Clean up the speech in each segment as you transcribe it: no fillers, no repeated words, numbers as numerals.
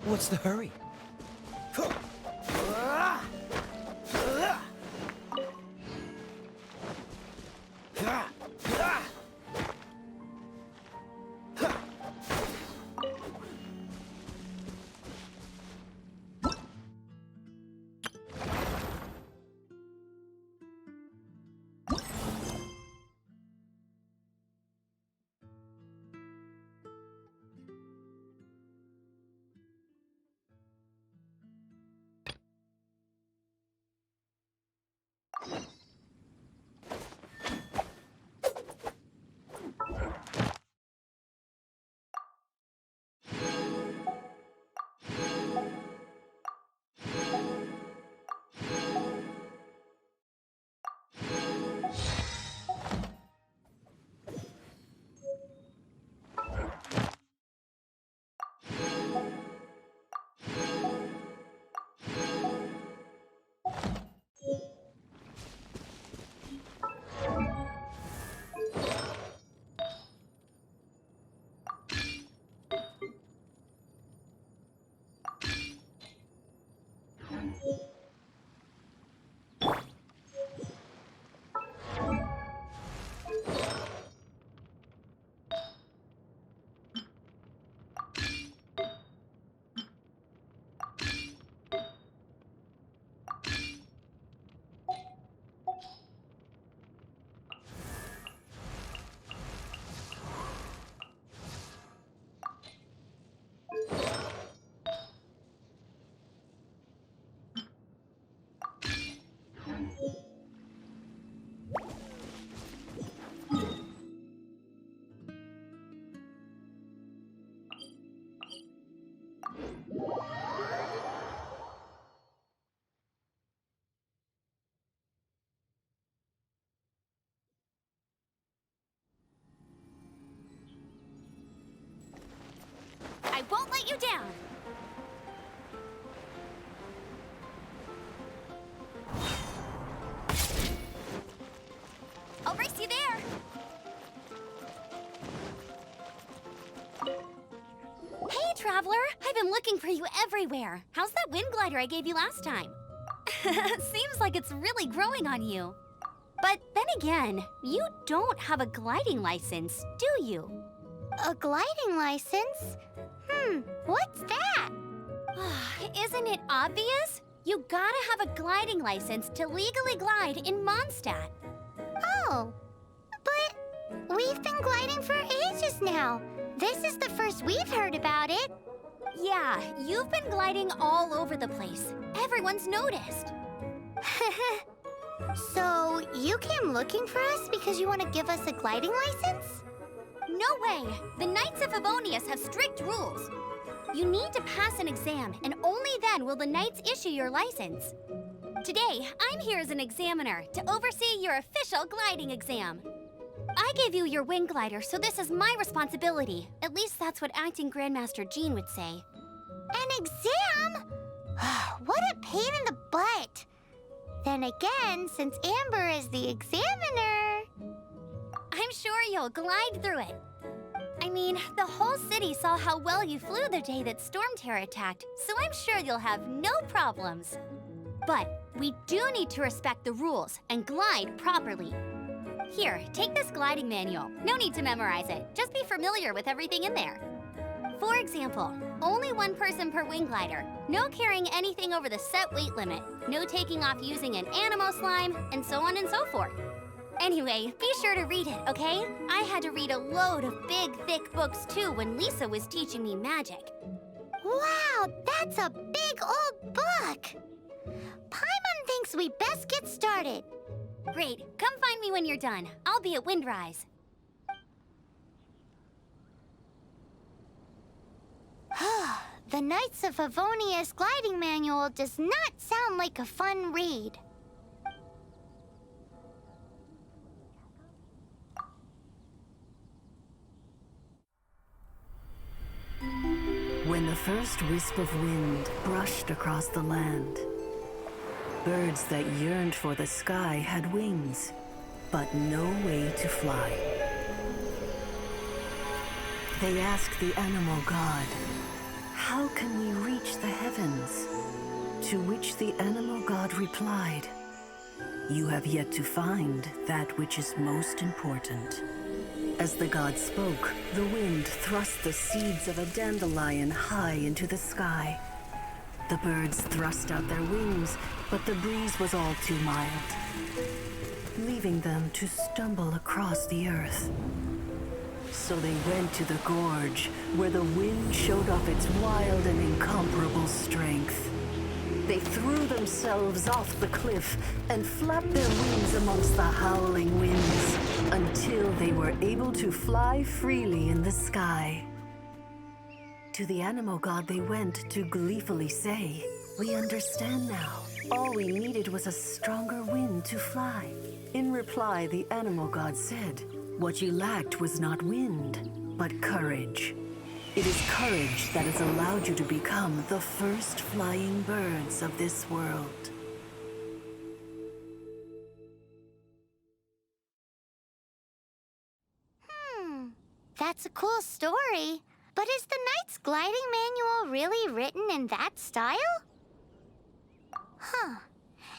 What's the hurry? I won't let you down! I'll race you there! Hey, Traveler! I've been looking for you everywhere. How's that wind glider I gave you last time? Seems like it's really growing on you. But then again, you don't have a gliding license, do you? A gliding license? What's that? Isn't it obvious? You gotta have a gliding license to legally glide in Mondstadt. Oh, but we've been gliding for ages now. This is the first we've heard about it. Yeah, you've been gliding all over the place. Everyone's noticed. So, you came looking for us because you want to give us a gliding license? No way! The Knights of Favonius have strict rules. You need to pass an exam, and only then will the Knights issue your license. Today, I'm here as an examiner to oversee your official gliding exam. I gave you your wing glider, so this is my responsibility. At least that's what Acting Grandmaster Jean would say. An exam? What a pain in the butt. Then again, since Amber is the examiner... I'm sure you'll glide through it. I mean, the whole city saw how well you flew the day that Storm Terror attacked, so I'm sure you'll have no problems. But we do need to respect the rules and glide properly. Here, take this gliding manual. No need to memorize it. Just be familiar with everything in there. For example, only one person per wing glider, no carrying anything over the set weight limit, no taking off using an animal slime, and so on and so forth. Anyway, be sure to read it, okay? I had to read a load of big, thick books too when Lisa was teaching me magic. Wow, that's a big old book! Paimon thinks we best get started. Great, come find me when you're done. I'll be at Windrise. The Knights of Favonius gliding manual does not sound like a fun read. When the first wisp of wind brushed across the land, birds that yearned for the sky had wings, but no way to fly. They asked the animal god, how can we reach the heavens? To which the animal god replied, you have yet to find that which is most important. As the god spoke, the wind thrust the seeds of a dandelion high into the sky. The birds thrust out their wings, but the breeze was all too mild, leaving them to stumble across the earth. So they went to the gorge, where the wind showed off its wild and incomparable strength. They threw themselves off the cliff and flapped their wings amongst the howling winds until they were able to fly freely in the sky. To the animal god they went to gleefully say, we understand now. All we needed was a stronger wind to fly. In reply, the animal god said, what you lacked was not wind, but courage. It is courage that has allowed you to become the first flying birds of this world. That's a cool story. But is the Knight's gliding manual really written in that style? Huh.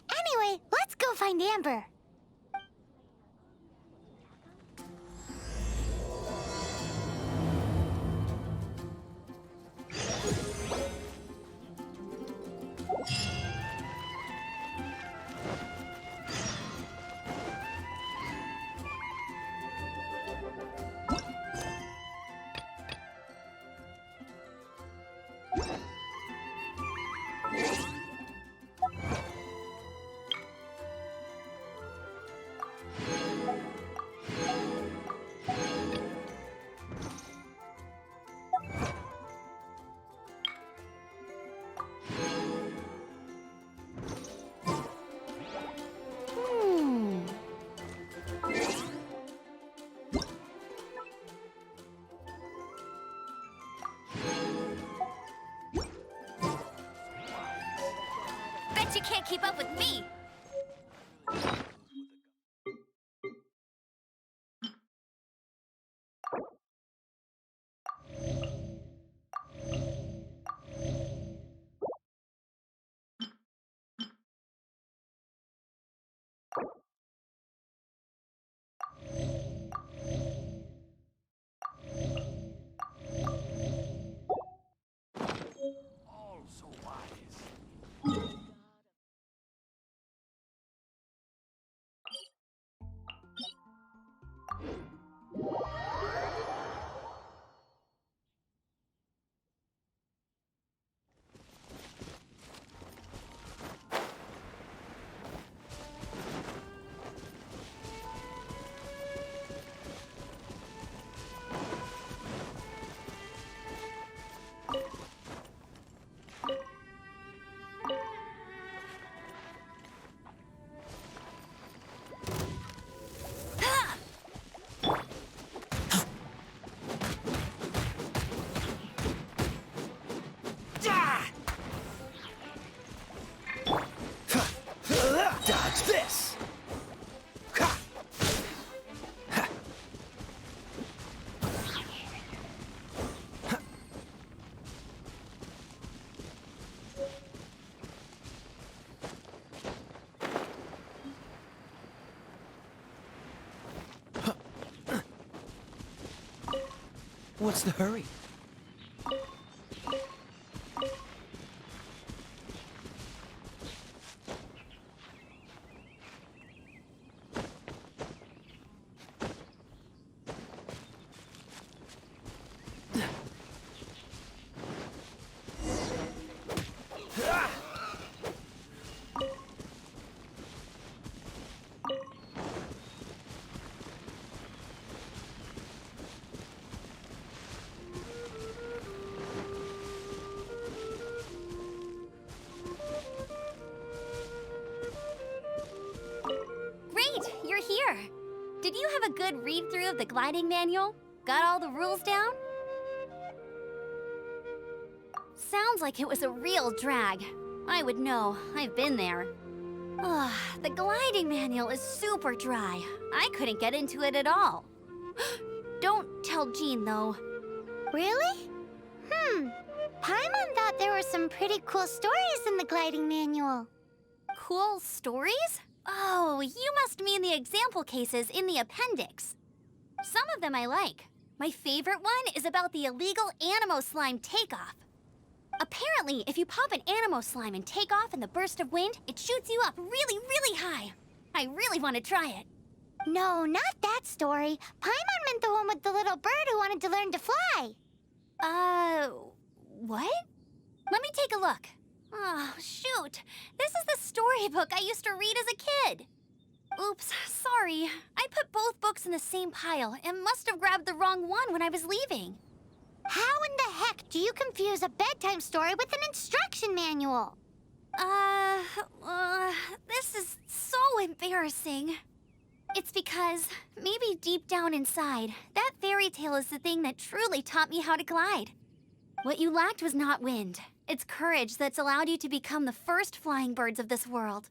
Anyway, let's go find Amber. Bet you can't keep up with me! Dodge this! Ha! Ha! Ha! What's the hurry? Great, you're here! Did you have a good read-through of the gliding manual? Got all the rules down? Sounds like it was a real drag. I would know, I've been there. Ugh, the gliding manual is super dry. I couldn't get into it at all. Don't tell Jean, though. Really? Paimon thought there were some pretty cool stories in the gliding manual. Cool stories? Oh, you must mean the example cases in the appendix. Some of them I like. My favorite one is about the illegal Animo Slime takeoff. Apparently, if you pop an Animo Slime and take off in the burst of wind, it shoots you up really, really high. I really want to try it. No, not that story. Paimon meant the one with the little bird who wanted to learn to fly. What? Let me take a look. Oh, shoot. This is the storybook I used to read as a kid. Oops, sorry. I put both books in the same pile and must have grabbed the wrong one when I was leaving. How in the heck do you confuse a bedtime story with an instruction manual? This is so embarrassing. It's because, maybe deep down inside, that fairy tale is the thing that truly taught me how to glide. What you lacked was not wind. It's courage that's allowed you to become the first flying birds of this world.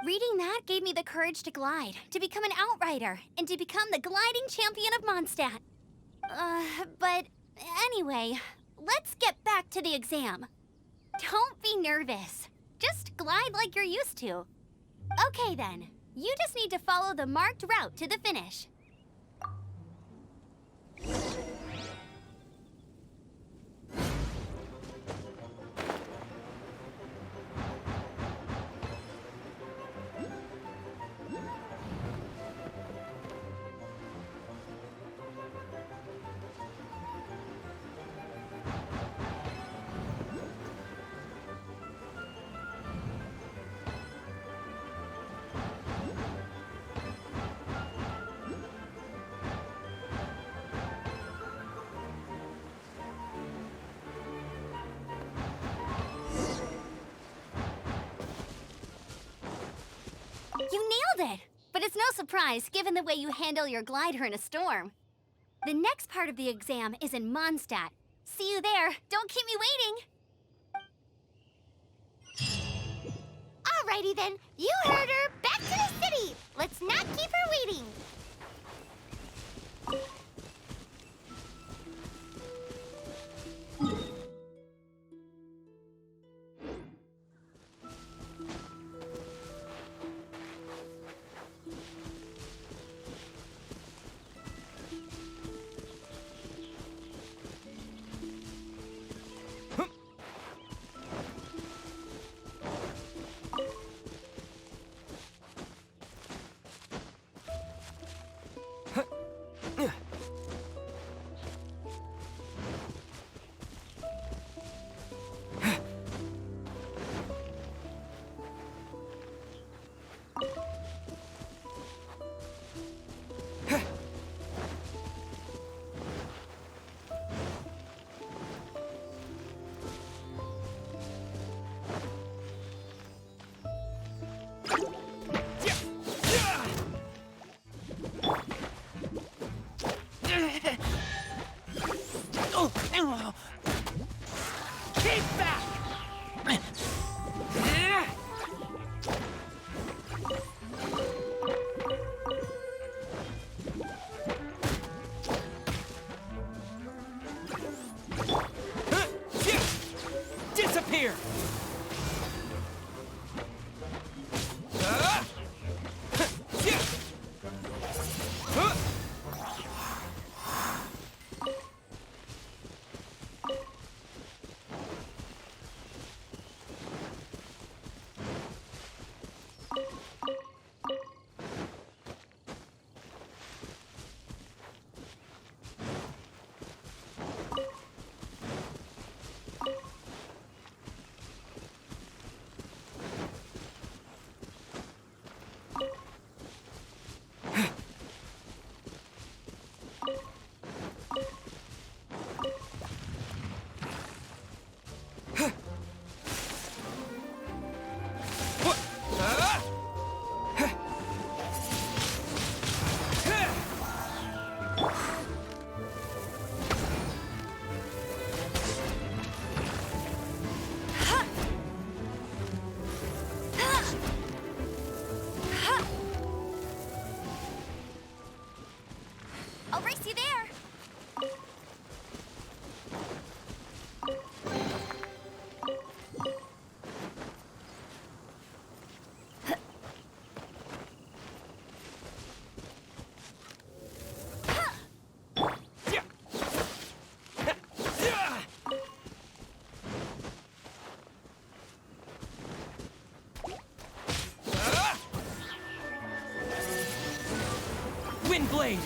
Reading that gave me the courage to glide, to become an outrider, and to become the gliding champion of Mondstadt. But anyway, let's get back to the exam. Don't be nervous. Just glide like you're used to. Okay then, you just need to follow the marked route to the finish. You nailed it! But it's no surprise, given the way you handle your glider in a storm. The next part of the exam is in Mondstadt. See you there. Don't keep me waiting. Alrighty then, you heard her. Back to the city. Let's not keep her waiting. Wind blade!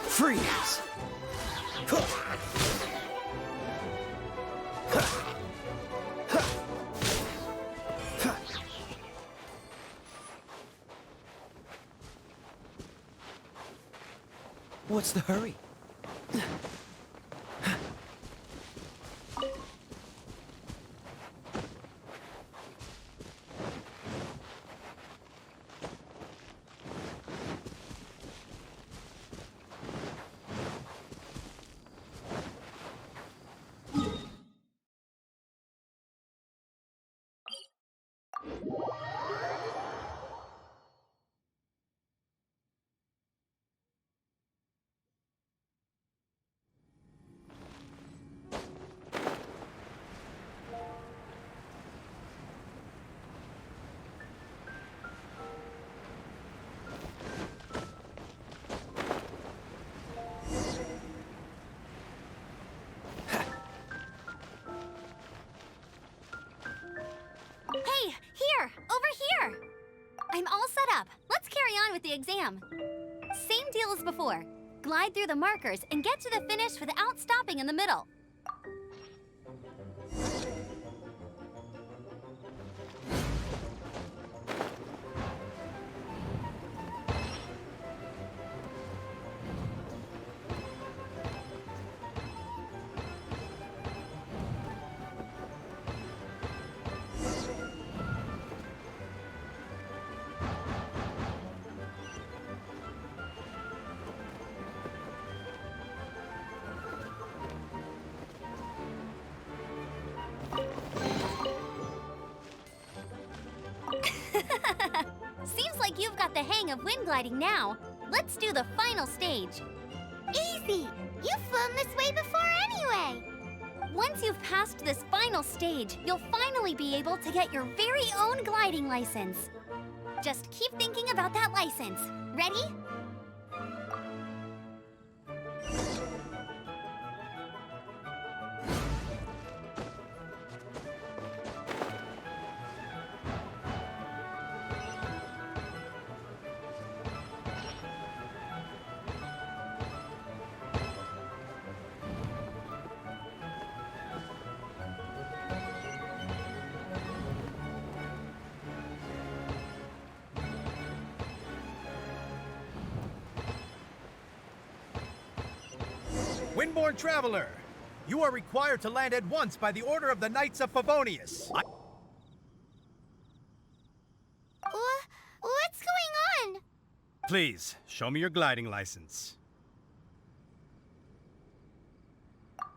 Freeze! What's the hurry? Hey, here! Over here! I'm all set up. Let's carry on with the exam. Same deal as before. Glide through the markers and get to the finish without stopping in the middle. Seems like you've got the hang of wind gliding now. Let's do the final stage. Easy! You've flown this way before anyway! Once you've passed this final stage, you'll finally be able to get your very own gliding license. Just keep thinking about that license. Ready? Windborne Traveler, you are required to land at once by the order of the Knights of Favonius. What's going on? Please, show me your gliding license.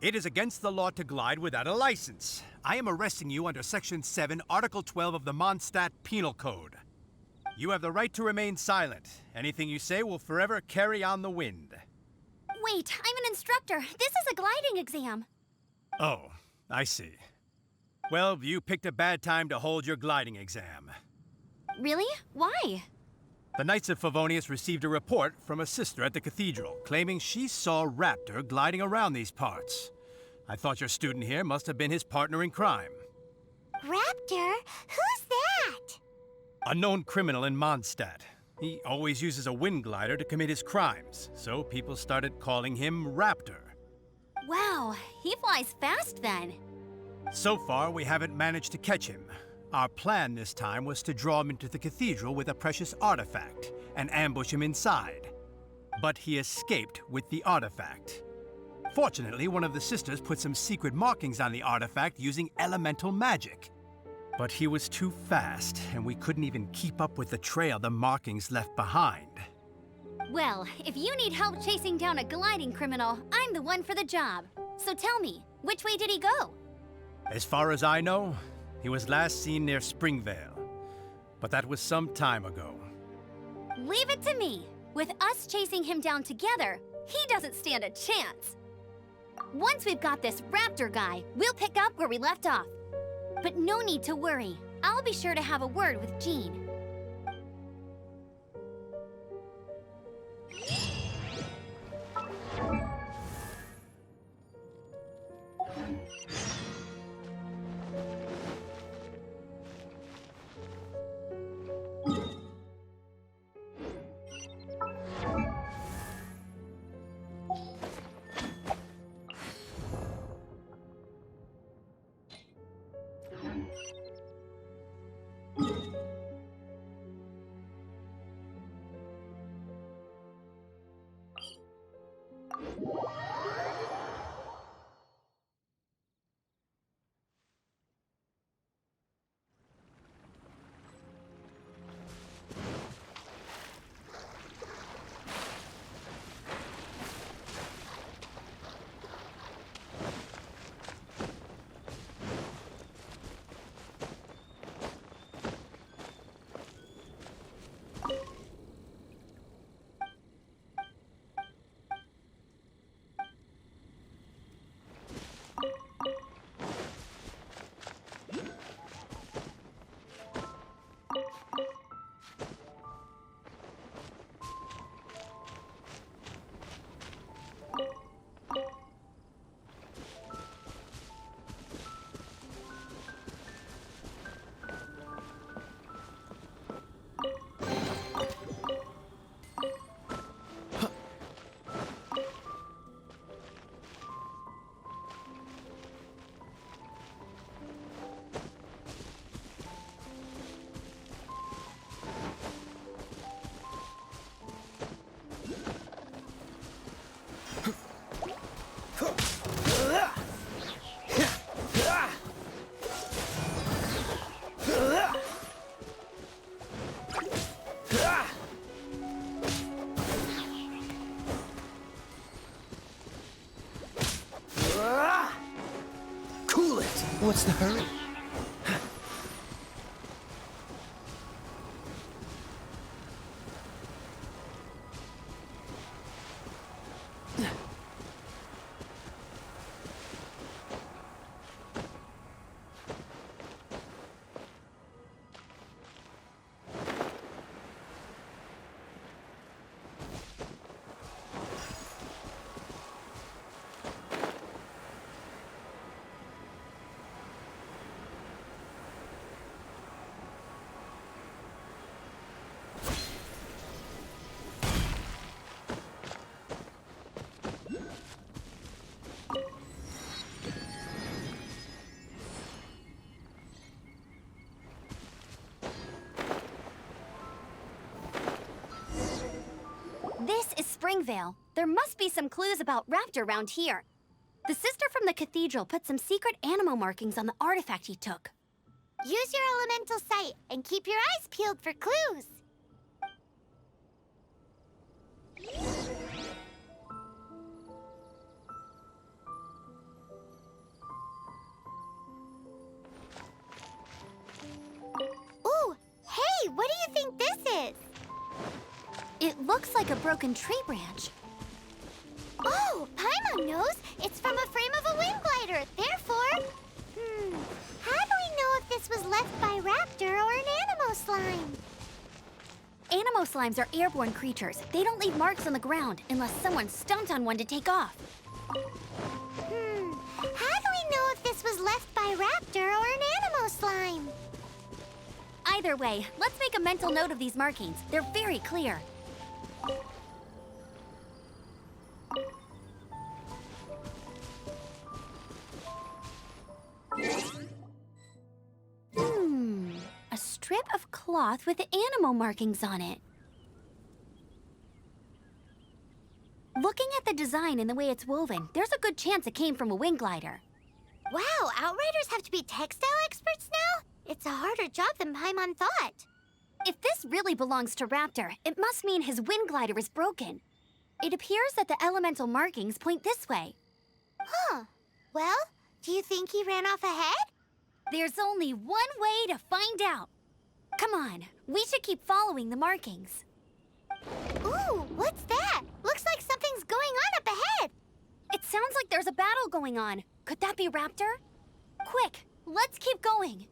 It is against the law to glide without a license. I am arresting you under Section 7, Article 12 of the Mondstadt Penal Code. You have the right to remain silent. Anything you say will forever carry on the wind. Wait, I'm an instructor. This is a gliding exam. Oh, I see. Well, you picked a bad time to hold your gliding exam. Really? Why? The Knights of Favonius received a report from a sister at the cathedral claiming she saw Raptor gliding around these parts. I thought your student here must have been his partner in crime. Raptor? Who's that? A known criminal in Mondstadt. He always uses a wind glider to commit his crimes, so people started calling him Raptor. Wow, he flies fast then. So far, we haven't managed to catch him. Our plan this time was to draw him into the cathedral with a precious artifact and ambush him inside. But he escaped with the artifact. Fortunately, one of the sisters put some secret markings on the artifact using elemental magic. But he was too fast, and we couldn't even keep up with the trail the markings left behind. Well, if you need help chasing down a gliding criminal, I'm the one for the job. So tell me, which way did he go? As far as I know, he was last seen near Springvale. But that was some time ago. Leave it to me. With us chasing him down together, he doesn't stand a chance. Once we've got this Raptor guy, we'll pick up where we left off. But no need to worry. I'll be sure to have a word with Jean. Cool it! What's the hurry? This is Springvale, there must be some clues about Raptor around here. The sister from the cathedral put some secret animal markings on the artifact he took. Use your elemental sight and keep your eyes peeled for clues. Ooh, hey, what do you think this is? It looks like a broken tree branch. Oh, Paimon knows. It's from a frame of a wind glider. Therefore, how do we know if this was left by Raptor or an Animo slime? Animo slimes are airborne creatures. They don't leave marks on the ground unless someone stomped on one to take off. How do we know if this was left by Raptor or an Animo slime? Either way, let's make a mental note of these markings. They're very clear. A strip of cloth with Animo markings on it. Looking at the design and the way it's woven, there's a good chance it came from a wind glider. Wow, Outriders have to be textile experts now? It's a harder job than Paimon thought. If this really belongs to Raptor, it must mean his wind glider is broken. It appears that the elemental markings point this way. Huh. Well, do you think he ran off ahead? There's only one way to find out. Come on, we should keep following the markings. Ooh, what's that? Looks like something's going on up ahead. It sounds like there's a battle going on. Could that be Raptor? Quick, let's keep going.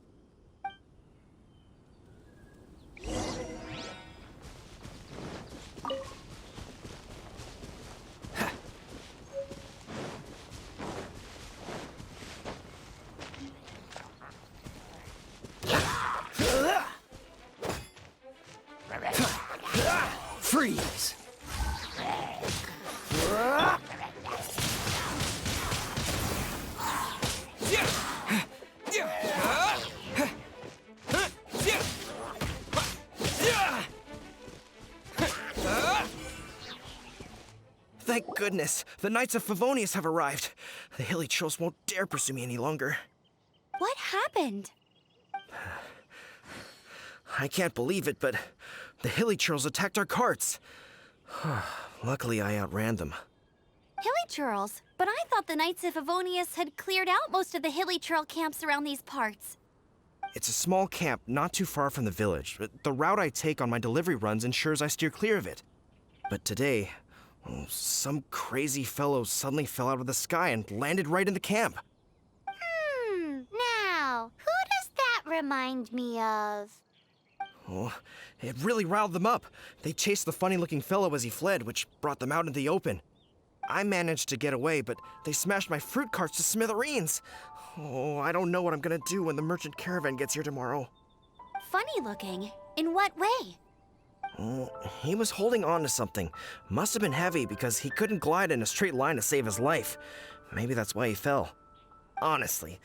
Freeze! Thank goodness, the Knights of Favonius have arrived. The hilly trolls won't dare pursue me any longer. What happened? I can't believe it, but the hilly trolls attacked our carts. Luckily, I outran them. Hilly Churls? But I thought the Knights of Favonius had cleared out most of the Hilly Churl camps around these parts. It's a small camp not too far from the village. The route I take on my delivery runs ensures I steer clear of it. But today, some crazy fellow suddenly fell out of the sky and landed right in the camp. Now, who does that remind me of? Oh, it really riled them up. They chased the funny-looking fellow as he fled, which brought them out into the open. I managed to get away, but they smashed my fruit carts to smithereens. Oh, I don't know what I'm gonna do when the merchant caravan gets here tomorrow. Funny looking? In what way? He was holding on to something. Must have been heavy because he couldn't glide in a straight line to save his life. Maybe that's why he fell. Honestly,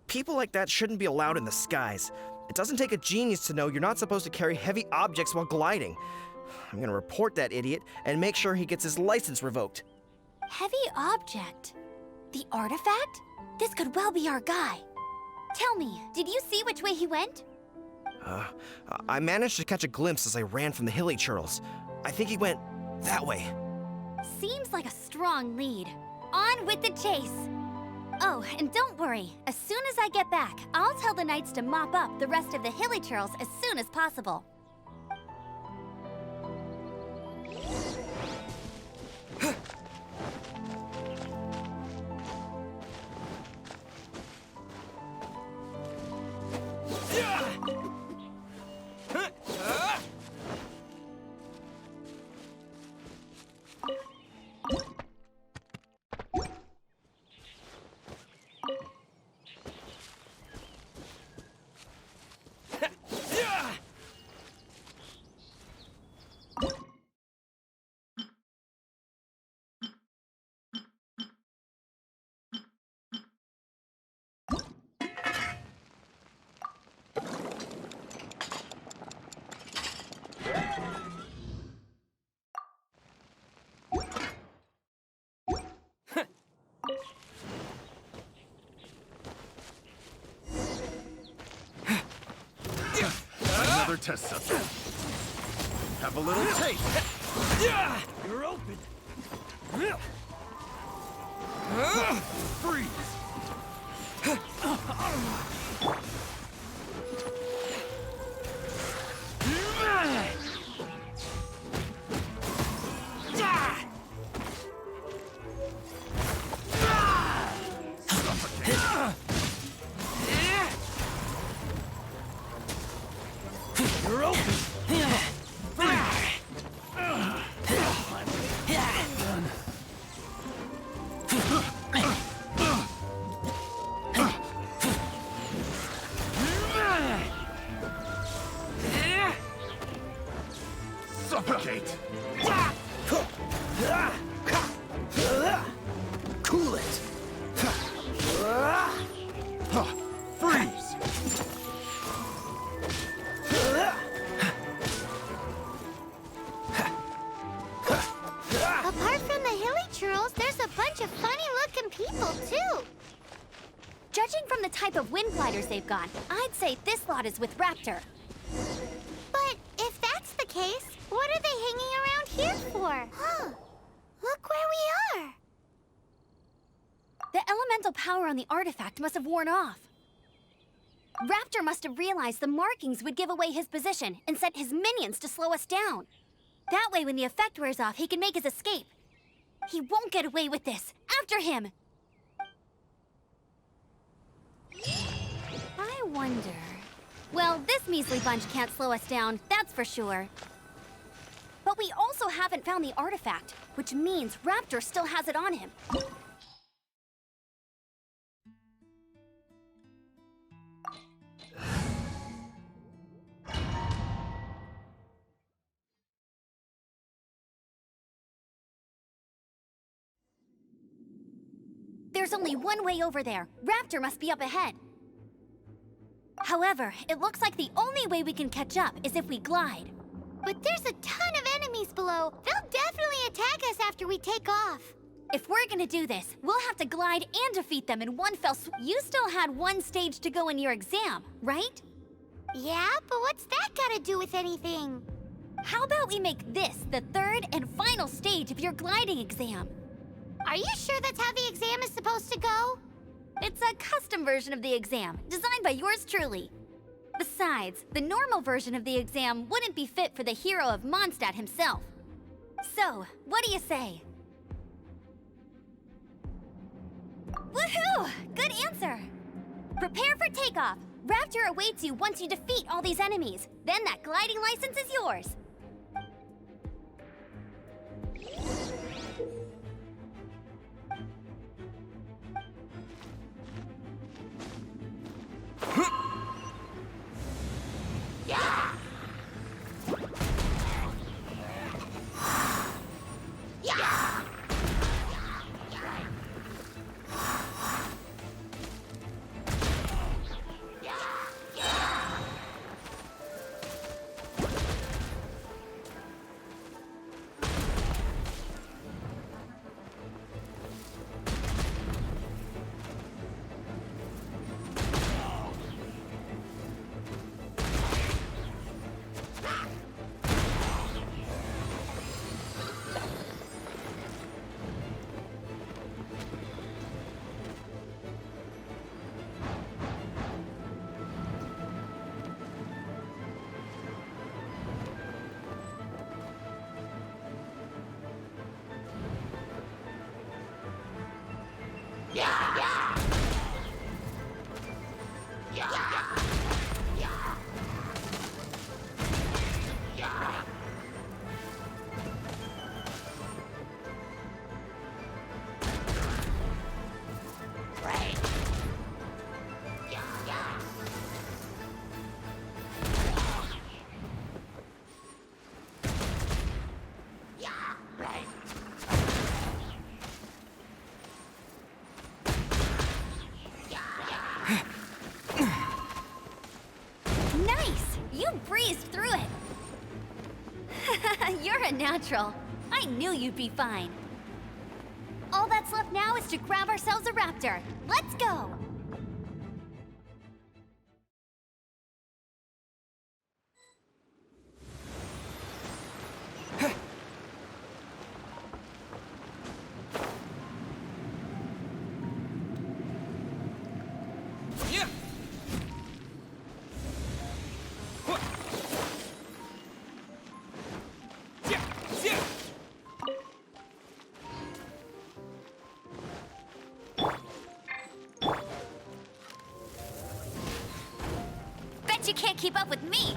people like that shouldn't be allowed in the skies. It doesn't take a genius to know you're not supposed to carry heavy objects while gliding. I'm gonna report that idiot and make sure he gets his license revoked. Heavy object? The artifact? This could well be our guy. Tell me, did you see which way he went? I managed to catch a glimpse as I ran from the hilly churls. I think he went that way. Seems like a strong lead. On with the chase. Oh, and don't worry. As soon as I get back, I'll tell the Knights to mop up the rest of the hilly churls as soon as possible. to have a little taste. You're open. Freeze. You're open. Suffocate. Cool it. Freeze. Apart from the hilly churls, there's a bunch of funny-looking people, too. Judging from the type of wind gliders they've got, I'd say this lot is with Raptor. But if that's the case, what are they hanging around here for? Huh. Look where we are. The elemental power on the artifact must have worn off. Raptor must have realized the markings would give away his position and sent his minions to slow us down. That way, when the effect wears off, he can make his escape. He won't get away with this. After him! I wonder... Well, this measly bunch can't slow us down, that's for sure. But we also haven't found the artifact, which means Raptor still has it on him. There's only one way over there. Raptor must be up ahead. However, it looks like the only way we can catch up is if we glide. But there's a ton of enemies below. They'll definitely attack us after we take off. If we're gonna do this, we'll have to glide and defeat them in one fell swoop. You still had one stage to go in your exam, right? Yeah, but what's that got to do with anything? How about we make this the third and final stage of your gliding exam? Are you sure that's how the exam is supposed to go? It's a custom version of the exam, designed by yours truly. Besides, the normal version of the exam wouldn't be fit for the hero of Mondstadt himself. So, what do you say? Woohoo! Good answer! Prepare for takeoff. Raptor awaits you once you defeat all these enemies. Then that gliding license is yours. You're a natural. I knew you'd be fine. All that's left now is to grab ourselves a raptor. Let's go! can't keep up with me.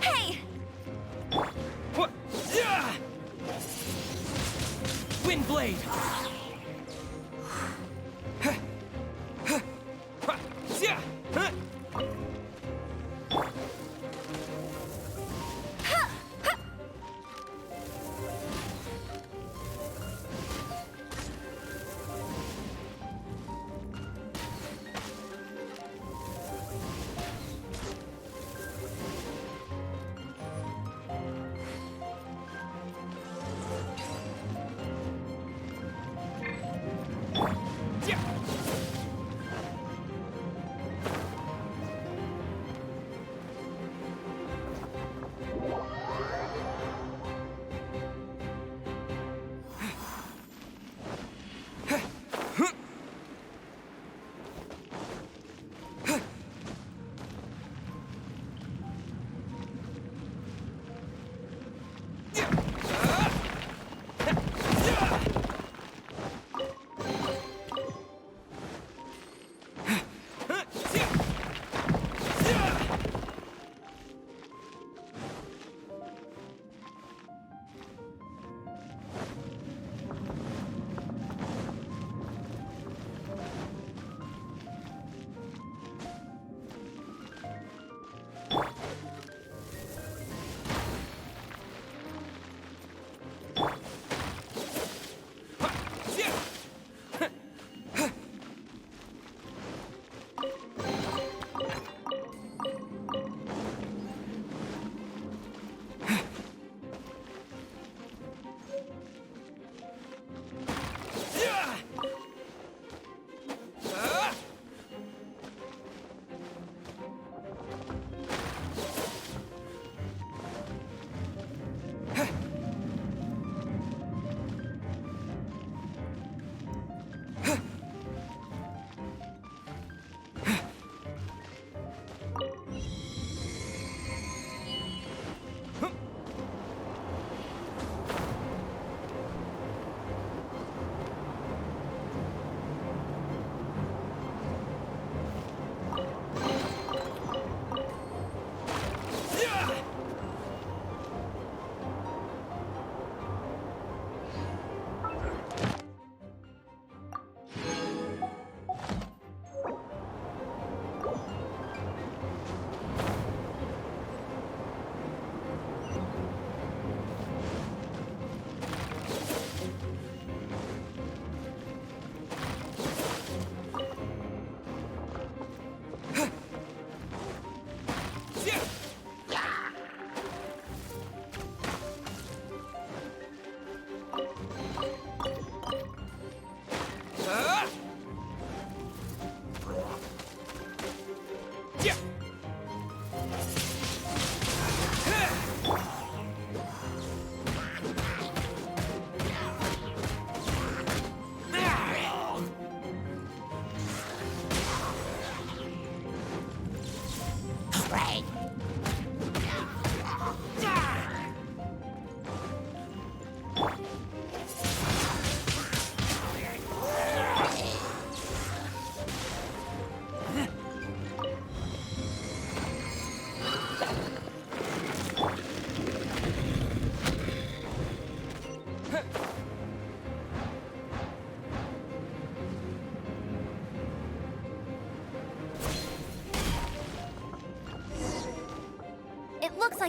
Hey! What? Windblade!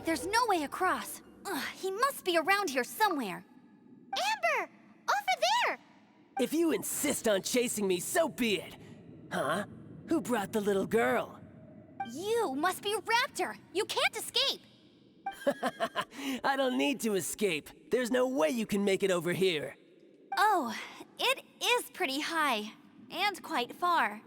There's no way across. Ugh, he must be around here somewhere. Amber! Over there! If you insist on chasing me, so be it. Huh? Who brought the little girl? You must be Raptor. You can't escape. I don't need to escape. There's no way you can make it over here. Oh, it is pretty high. And quite far.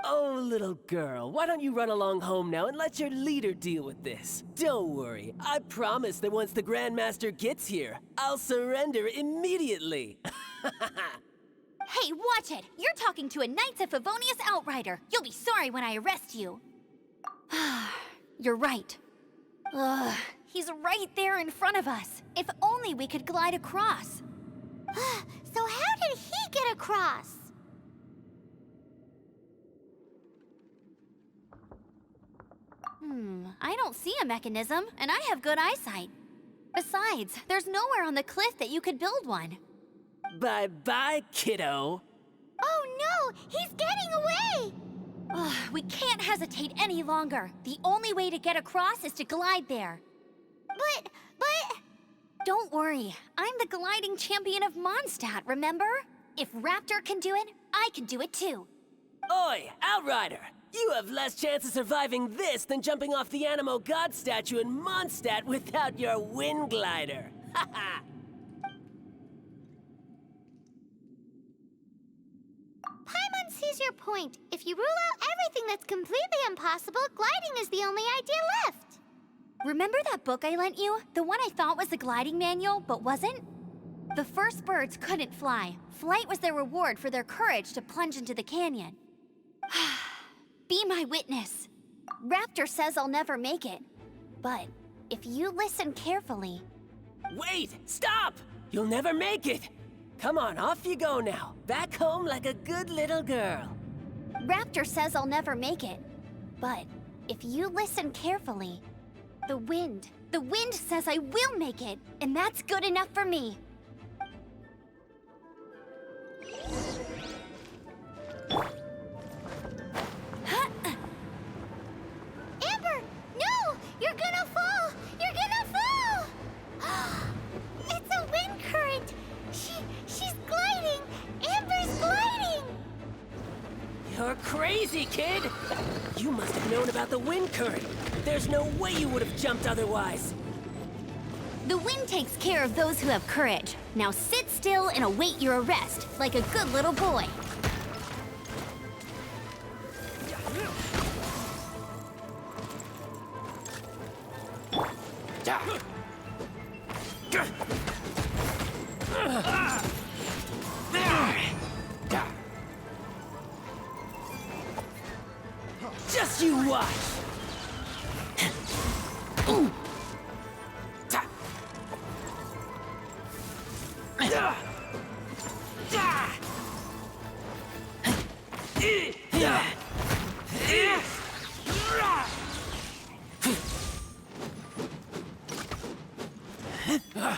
Oh, little girl, why don't you run along home now and let your leader deal with this? Don't worry, I promise that once the Grandmaster gets here, I'll surrender immediately. Hey, watch it! You're talking to a Knights of Favonius outrider. You'll be sorry when I arrest you. You're right. Ugh, he's right there in front of us. If only we could glide across. So how did he get across? I don't see a mechanism, and I have good eyesight. Besides, there's nowhere on the cliff that you could build one. Bye-bye, kiddo. Oh no! He's getting away! Ugh, we can't hesitate any longer. The only way to get across is to glide there. But... Don't worry, I'm the gliding champion of Mondstadt, remember? If Raptor can do it, I can do it too. Oi, Outrider! You have less chance of surviving this than jumping off the Animo God statue in Mondstadt without your wind glider. Haha! Paimon sees your point. If you rule out everything that's completely impossible, gliding is the only idea left. Remember that book I lent you? The one I thought was the gliding manual, but wasn't? The first birds couldn't fly. Flight was their reward for their courage to plunge into the canyon. Be my witness. Raptor says I'll never make it. But if you listen carefully... Wait! Stop! You'll never make it! Come on, off you go now. Back home like a good little girl. Raptor says I'll never make it. But if you listen carefully, the wind says I will make it, and that's good enough for me. Amber! No! You're gonna fall! You're gonna fall! It's a wind current! She's gliding! Amber's gliding! You're crazy, kid! You must have known about the wind current. There's no way you would have jumped otherwise. The wind takes care of those who have courage. Now sit still and await your arrest, like a good little boy. Just you watch!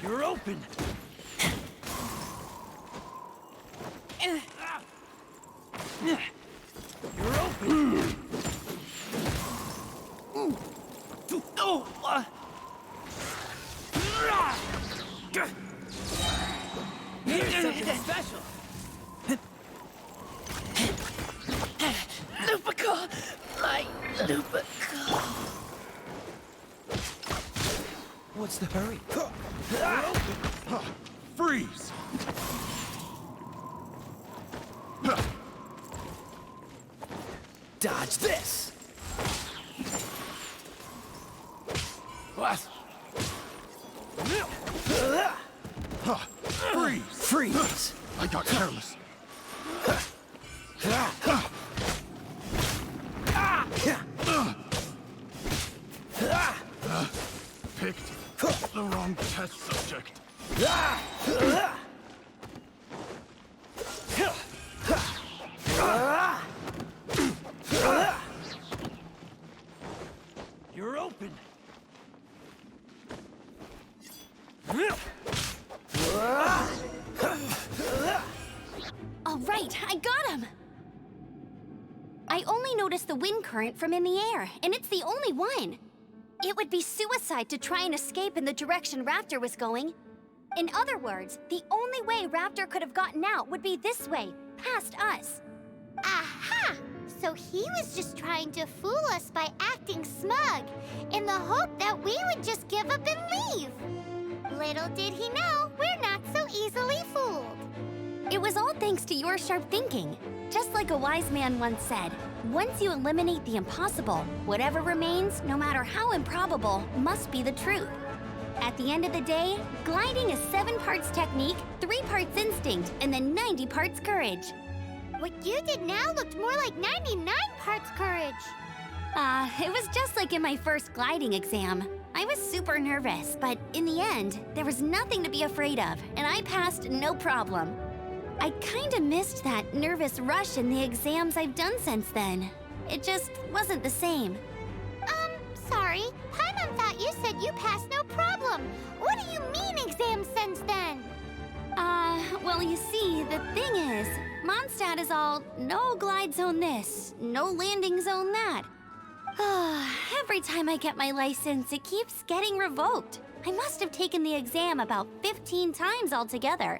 You're open! You're open! Here's something special! Lupico! My Lupico! What's the hurry? Freeze! Dodge this! What? Freeze! Freeze! I got careless. Picked the wrong test subject. You're open. All right, I got him! I only noticed the wind current from in the air, and it's the only one. It would be suicide to try and escape in the direction Raptor was going. In other words, the only way Raptor could have gotten out would be this way, past us. Aha! So he was just trying to fool us by acting smug, in the hope that we would just give up and leave. Little did he know, we're not so easily fooled. It was all thanks to your sharp thinking. Just like a wise man once said, once you eliminate the impossible, whatever remains, no matter how improbable, must be the truth. At the end of the day, gliding is 7 parts technique, 3 parts instinct, and then 90 parts courage. What you did now looked more like 99 parts courage. It was just like in my first gliding exam. I was super nervous, but in the end, there was nothing to be afraid of, and I passed no problem. I kinda missed that nervous rush in the exams I've done since then. It just wasn't the same. Sorry. Paimon thought you said you passed no problem. What do you mean exams since then? Well, you see, the thing is, Mondstadt is all no glide zone this, no landing zone that. Every time I get my license, it keeps getting revoked. I must have taken the exam about 15 times altogether.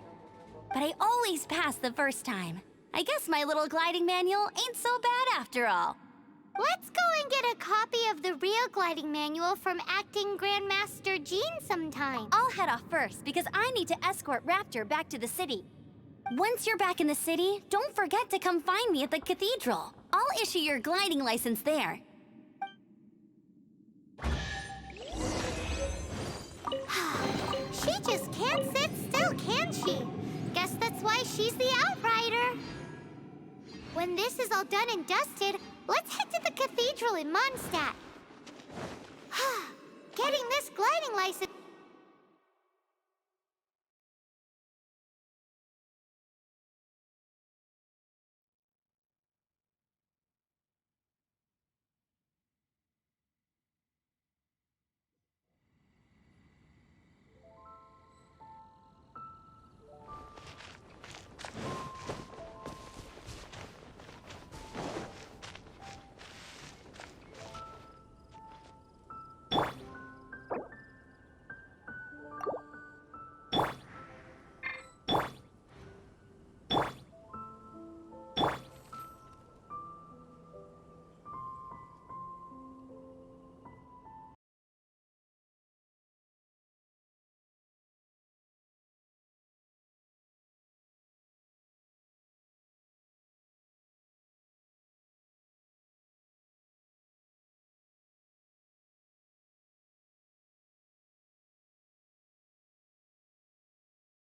But I always pass the first time. I guess my little gliding manual ain't so bad after all. Let's go and get a copy of the real gliding manual from Acting Grandmaster Jean sometime. I'll head off first because I need to escort Raptor back to the city. Once you're back in the city, don't forget to come find me at the cathedral. I'll issue your gliding license there. She just can't sit still, can she? Guess that's why she's the outrider. When this is all done and dusted, let's head to the cathedral in Mondstadt. Getting this gliding license